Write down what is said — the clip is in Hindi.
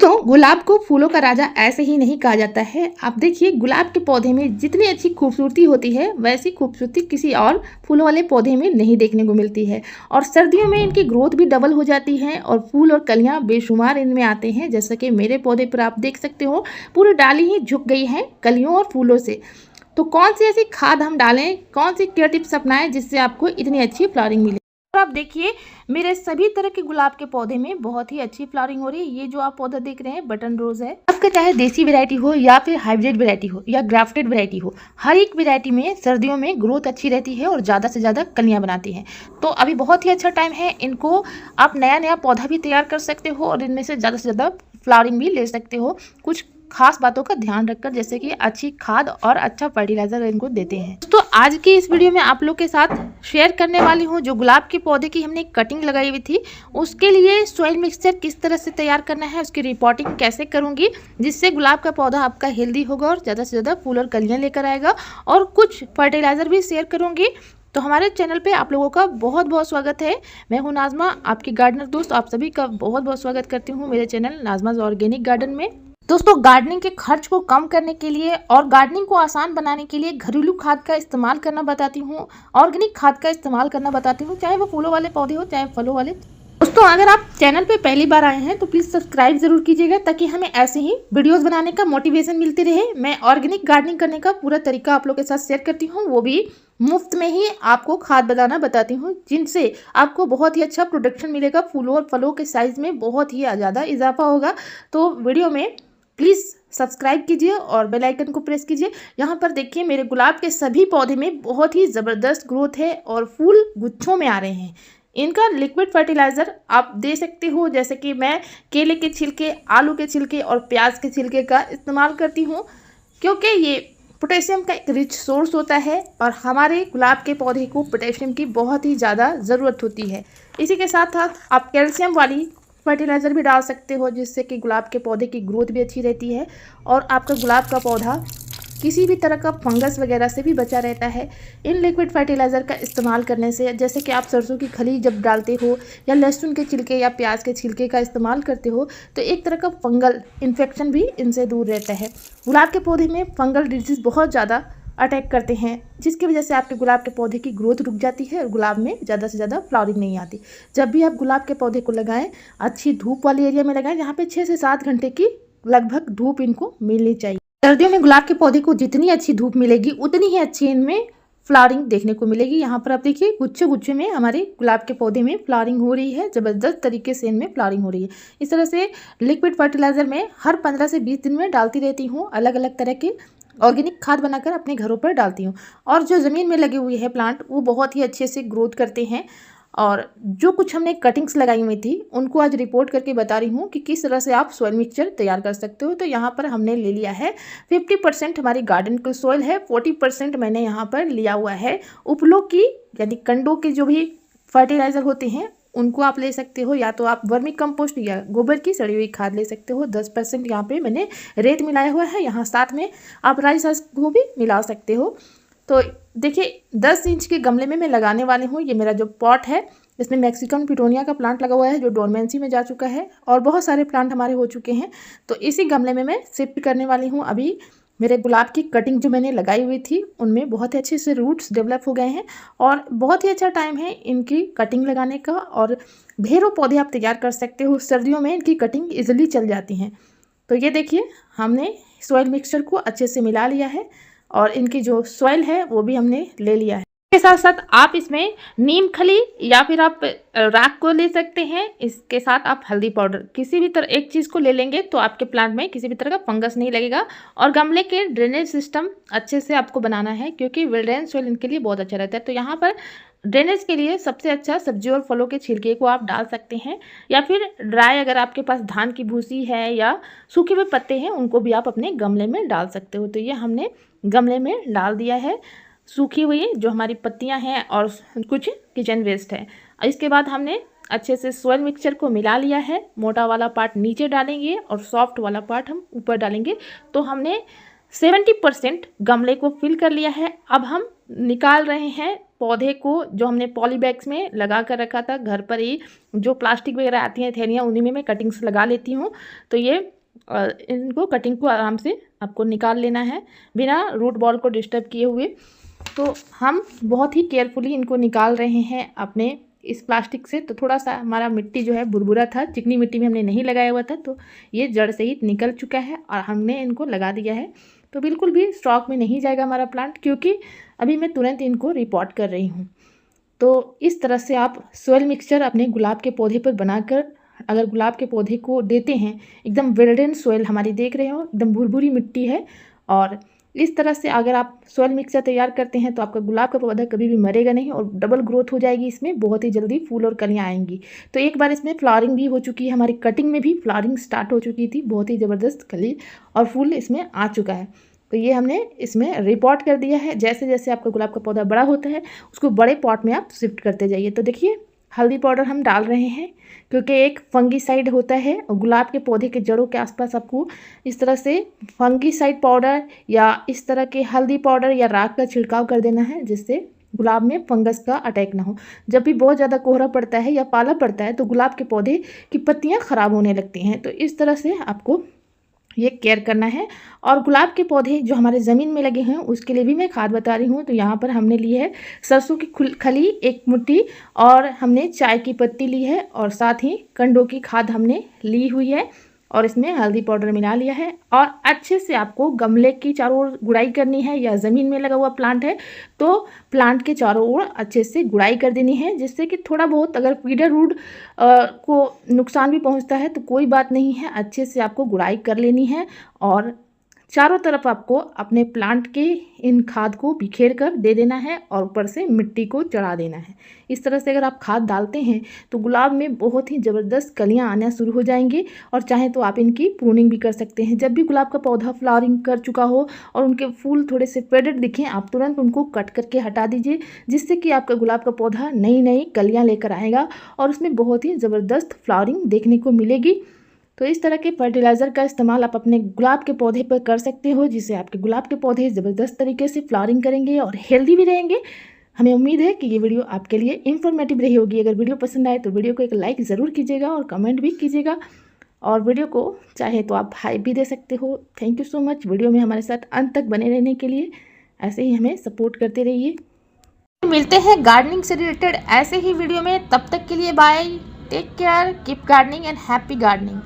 दोस्तों, गुलाब को फूलों का राजा ऐसे ही नहीं कहा जाता है। आप देखिए, गुलाब के पौधे में जितनी अच्छी खूबसूरती होती है वैसी खूबसूरती किसी और फूलों वाले पौधे में नहीं देखने को मिलती है। और सर्दियों में इनकी ग्रोथ भी डबल हो जाती है और फूल और कलियां बेशुमार इनमें आते हैं। जैसा कि मेरे पौधे पर आप देख सकते हो, पूरी डाली ही झुक गई है कलियों और फूलों से। तो कौन सी ऐसी खाद हम डालें, कौन सी केयर टिप्स अपनाएं जिससे आपको इतनी अच्छी फ्लावरिंग मिले। आप देखिए, मेरे सभी तरह के गुलाब के पौधे में बहुत ही अच्छी फ्लावरिंग हो रही है। ये जो आप पौधा देख रहे हैं बटन रोज है। आपका चाहे देसी वैरायटी हो या फिर हाइब्रिड वैरायटी हो या ग्राफ्टेड वैरायटी हो, हर एक वैरायटी में सर्दियों में ग्रोथ अच्छी रहती है और ज़्यादा से ज़्यादा कलियां बनाती हैं। तो अभी बहुत ही अच्छा टाइम है, इनको आप नया नया पौधा भी तैयार कर सकते हो और इनमें से ज़्यादा फ्लावरिंग भी ले सकते हो, कुछ खास बातों का ध्यान रखकर, जैसे कि अच्छी खाद और अच्छा फर्टिलाइजर इनको देते हैं। तो आज की इस वीडियो में आप लोग के साथ शेयर करने वाली हूँ, जो गुलाब के पौधे की हमने कटिंग लगाई हुई थी, उसके लिए सॉइल मिक्सचर किस तरह से तैयार करना है, उसकी रिपोर्टिंग कैसे करूँगी जिससे गुलाब का पौधा आपका हेल्दी होगा और ज़्यादा से ज़्यादा फूल और कलियाँ लेकर आएगा। और कुछ फर्टिलाइजर भी शेयर करूँगी। तो हमारे चैनल पे आप लोगों का बहुत बहुत स्वागत है। मैं हूं नाज़मा, आपकी गार्डनर दोस्त। आप सभी का बहुत बहुत स्वागत करती हूं मेरे चैनल नाज़माज़ ऑर्गेनिक गार्डन में। दोस्तों, गार्डनिंग के खर्च को कम करने के लिए और गार्डनिंग को आसान बनाने के लिए घरेलू खाद का इस्तेमाल करना बताती हूँ, ऑर्गेनिक खाद का इस्तेमाल करना बताती हूँ, चाहे वो फूलों वाले पौधे हो चाहे फलों वाले। दोस्तों, अगर आप चैनल पे पहली बार आए हैं तो प्लीज़ सब्सक्राइब जरूर कीजिएगा, ताकि हमें ऐसे ही वीडियोस बनाने का मोटिवेशन मिलती रहे। मैं ऑर्गेनिक गार्डनिंग करने का पूरा तरीका आप लोग के साथ शेयर करती हूँ, वो भी मुफ्त में ही आपको खाद बनाना बताती हूँ, जिनसे आपको बहुत ही अच्छा प्रोडक्शन मिलेगा। फूलों और फलों के साइज में बहुत ही ज़्यादा इजाफा होगा। तो वीडियो में प्लीज़ सब्सक्राइब कीजिए और बेल आइकन को प्रेस कीजिए। यहाँ पर देखिए, मेरे गुलाब के सभी पौधे में बहुत ही ज़बरदस्त ग्रोथ है और फूल गुच्छों में आ रहे हैं। इनका लिक्विड फर्टिलाइज़र आप दे सकते हो, जैसे कि मैं केले के छिलके, आलू के छिलके और प्याज के छिलके का इस्तेमाल करती हूँ, क्योंकि ये पोटेशियम का एक रिच सोर्स होता है और हमारे गुलाब के पौधे को पोटेशियम की बहुत ही ज़्यादा ज़रूरत होती है। इसी के साथ साथ आप कैल्शियम वाली फर्टिलाइज़र भी डाल सकते हो, जिससे कि गुलाब के पौधे की ग्रोथ भी अच्छी रहती है और आपका गुलाब का पौधा किसी भी तरह का फंगस वगैरह से भी बचा रहता है। इन लिक्विड फर्टिलाइज़र का इस्तेमाल करने से, जैसे कि आप सरसों की खली जब डालते हो या लहसुन के छिलके या प्याज के छिलके का इस्तेमाल करते हो, तो एक तरह का फंगल इन्फेक्शन भी इनसे दूर रहता है। गुलाब के पौधे में फंगल डिजीज़ बहुत ज़्यादा अटैक करते हैं, जिसकी वजह से आपके गुलाब के पौधे की ग्रोथ रुक जाती है और गुलाब में ज़्यादा से ज़्यादा फ्लावरिंग नहीं आती। जब भी आप गुलाब के पौधे को लगाएं, अच्छी धूप वाली एरिया में लगाएं, जहाँ पे 6 से 7 घंटे की लगभग धूप इनको मिलनी चाहिए। सर्दियों में गुलाब के पौधे को जितनी अच्छी धूप मिलेगी उतनी ही अच्छी इनमें फ्लावरिंग देखने को मिलेगी। यहाँ पर आप देखिए, गुच्छे गुच्छे में हमारे गुलाब के पौधे में फ्लावरिंग हो रही है, ज़बरदस्त तरीके से इनमें फ्लावरिंग हो रही है। इस तरह से लिक्विड फर्टिलाइज़र में हर 15 से 20 दिन में डालती रहती हूँ। अलग अलग तरह के ऑर्गेनिक खाद बनाकर अपने घरों पर डालती हूँ। और जो ज़मीन में लगे हुए हैं प्लांट, वो बहुत ही अच्छे से ग्रोथ करते हैं। और जो कुछ हमने कटिंग्स लगाई हुई थी, उनको आज रिपोर्ट करके बता रही हूँ कि किस तरह से आप सॉइल मिक्सचर तैयार कर सकते हो। तो यहाँ पर हमने ले लिया है 50% हमारी गार्डन की सॉइल है, 40% मैंने यहाँ पर लिया हुआ है उपलों की, यानी कंडों के जो भी फर्टिलाइज़र होते हैं उनको आप ले सकते हो, या तो आप वर्मी कंपोस्ट या गोबर की सड़ी हुई खाद ले सकते हो। 10% यहाँ पे मैंने रेत मिलाया हुआ है। यहाँ साथ में आप राई सास को भी मिला सकते हो। तो देखिए, 10 इंच के गमले में मैं लगाने वाली हूँ। ये मेरा जो पॉट है, इसमें मैक्सिकन पिटोनिया का प्लांट लगा हुआ है, जो डोरमेंसी में जा चुका है और बहुत सारे प्लांट हमारे हो चुके हैं। तो इसी गमले में मैं शिफ्ट करने वाली हूँ। अभी मेरे गुलाब की कटिंग जो मैंने लगाई हुई थी, उनमें बहुत ही अच्छे से रूट्स डेवलप हो गए हैं और बहुत ही अच्छा टाइम है इनकी कटिंग लगाने का। और ढेरों पौधे आप तैयार कर सकते हो, सर्दियों में इनकी कटिंग ईजिली चल जाती हैं। तो ये देखिए, हमने सॉइल मिक्सचर को अच्छे से मिला लिया है और इनकी जो सॉइल है वो भी हमने ले लिया है। इसके साथ साथ आप इसमें नीम खली या फिर आप राख को ले सकते हैं। इसके साथ आप हल्दी पाउडर, किसी भी तरह एक चीज़ को ले लेंगे तो आपके प्लांट में किसी भी तरह का फंगस नहीं लगेगा। और गमले के ड्रेनेज सिस्टम अच्छे से आपको बनाना है, क्योंकि विल्डेन सॉइल इनके लिए बहुत अच्छा रहता है। तो यहाँ पर ड्रेनेज के लिए सबसे अच्छा सब्जी और फलों के छिलके को आप डाल सकते हैं, या फिर ड्राई, अगर आपके पास धान की भूसी है या सूखे हुए पत्ते हैं, उनको भी आप अपने गमले में डाल सकते हो। तो ये हमने गमले में डाल दिया है, सूखी हुई जो हमारी पत्तियां हैं और कुछ किचन वेस्ट है। इसके बाद हमने अच्छे से सॉइल मिक्सचर को मिला लिया है। मोटा वाला पार्ट नीचे डालेंगे और सॉफ्ट वाला पार्ट हम ऊपर डालेंगे। तो हमने 70% गमले को फिल कर लिया है। अब हम निकाल रहे हैं पौधे को जो हमने पॉली बैग्स में लगा कर रखा था घर पर ही, जो प्लास्टिक वगैरह आती हैं थैलियाँ, उन्हीं में मैं कटिंग्स लगा लेती हूँ। तो ये इनको कटिंग को आराम से आपको निकाल लेना है बिना रूट बॉल को डिस्टर्ब किए हुए। तो हम बहुत ही केयरफुली इनको निकाल रहे हैं अपने इस प्लास्टिक से। तो थोड़ा सा हमारा मिट्टी जो है बुरबुरा था, चिकनी मिट्टी में हमने नहीं लगाया हुआ था, तो ये जड़ से ही निकल चुका है और हमने इनको लगा दिया है। तो बिल्कुल भी स्टॉक में नहीं जाएगा हमारा प्लांट, क्योंकि अभी मैं तुरंत इनको रिपोर्ट कर रही हूँ। तो इस तरह से आप सोयल मिक्सचर अपने गुलाब के पौधे पर बनाकर अगर गुलाब के पौधे को देते हैं, एकदम वेल्डेन सोयल हमारी देख रहे हो, एकदम भुरभुरी मिट्टी है, और इस तरह से अगर आप सोयल मिक्सचर तैयार करते हैं तो आपका गुलाब का पौधा कभी भी मरेगा नहीं और डबल ग्रोथ हो जाएगी। इसमें बहुत ही जल्दी फूल और कलियाँ आएंगी। तो एक बार इसमें फ्लावरिंग भी हो चुकी है, हमारी कटिंग में भी फ्लावरिंग स्टार्ट हो चुकी थी, बहुत ही ज़बरदस्त कली और फूल इसमें आ चुका है। तो ये हमने इसमें रिपोर्ट कर दिया है। जैसे जैसे आपका गुलाब का पौधा बड़ा होता है उसको बड़े पॉट में आप शिफ्ट करते जाइए। तो देखिए हल्दी पाउडर हम डाल रहे हैं, क्योंकि एक फंगीसाइड होता है और गुलाब के पौधे के जड़ों के आसपास आपको इस तरह से फंगीसाइड पाउडर या इस तरह के हल्दी पाउडर या राख का छिड़काव कर देना है, जिससे गुलाब में फंगस का अटैक ना हो। जब भी बहुत ज़्यादा कोहरा पड़ता है या पाला पड़ता है तो गुलाब के पौधे की पत्तियाँ ख़राब होने लगती हैं। तो इस तरह से आपको ये केयर करना है। और गुलाब के पौधे जो हमारे ज़मीन में लगे हैं उसके लिए भी मैं खाद बता रही हूँ। तो यहाँ पर हमने ली है सरसों की खली 1 मुट्ठी, और हमने चाय की पत्ती ली है, और साथ ही कंडों की खाद हमने ली हुई है, और इसमें हल्दी पाउडर मिला लिया है। और अच्छे से आपको गमले की चारों ओर गुड़ाई करनी है, या ज़मीन में लगा हुआ प्लांट है तो प्लांट के चारों ओर अच्छे से गुड़ाई कर देनी है, जिससे कि थोड़ा बहुत अगर फीडर रूट को नुकसान भी पहुंचता है तो कोई बात नहीं है, अच्छे से आपको गुड़ाई कर लेनी है। और चारों तरफ आपको अपने प्लांट के इन खाद को बिखेर कर दे देना है और ऊपर से मिट्टी को चढ़ा देना है। इस तरह से अगर आप खाद डालते हैं तो गुलाब में बहुत ही ज़बरदस्त कलियां आना शुरू हो जाएंगी, और चाहे तो आप इनकी प्रूनिंग भी कर सकते हैं। जब भी गुलाब का पौधा फ्लावरिंग कर चुका हो और उनके फूल थोड़े से फेडेड दिखें, आप तुरंत उनको कट करके हटा दीजिए, जिससे कि आपका गुलाब का पौधा नई नई कलियाँ लेकर आएगा और उसमें बहुत ही ज़बरदस्त फ्लावरिंग देखने को मिलेगी। तो इस तरह के फर्टिलाइज़र का इस्तेमाल आप अपने गुलाब के पौधे पर कर सकते हो, जिससे आपके गुलाब के पौधे ज़बरदस्त तरीके से फ्लावरिंग करेंगे और हेल्दी भी रहेंगे। हमें उम्मीद है कि ये वीडियो आपके लिए इन्फॉर्मेटिव रही होगी। अगर वीडियो पसंद आए तो वीडियो को एक लाइक ज़रूर कीजिएगा और कमेंट भी कीजिएगा, और वीडियो को चाहे तो आप हाइप भी दे सकते हो। Thank you so much video में हमारे साथ अंत तक बने रहने के लिए। ऐसे ही हमें सपोर्ट करते रहिए। मिलते हैं गार्डनिंग से रिलेटेड ऐसे ही वीडियो में, तब तक के लिए bye, take care, keep gardening and happy gardening.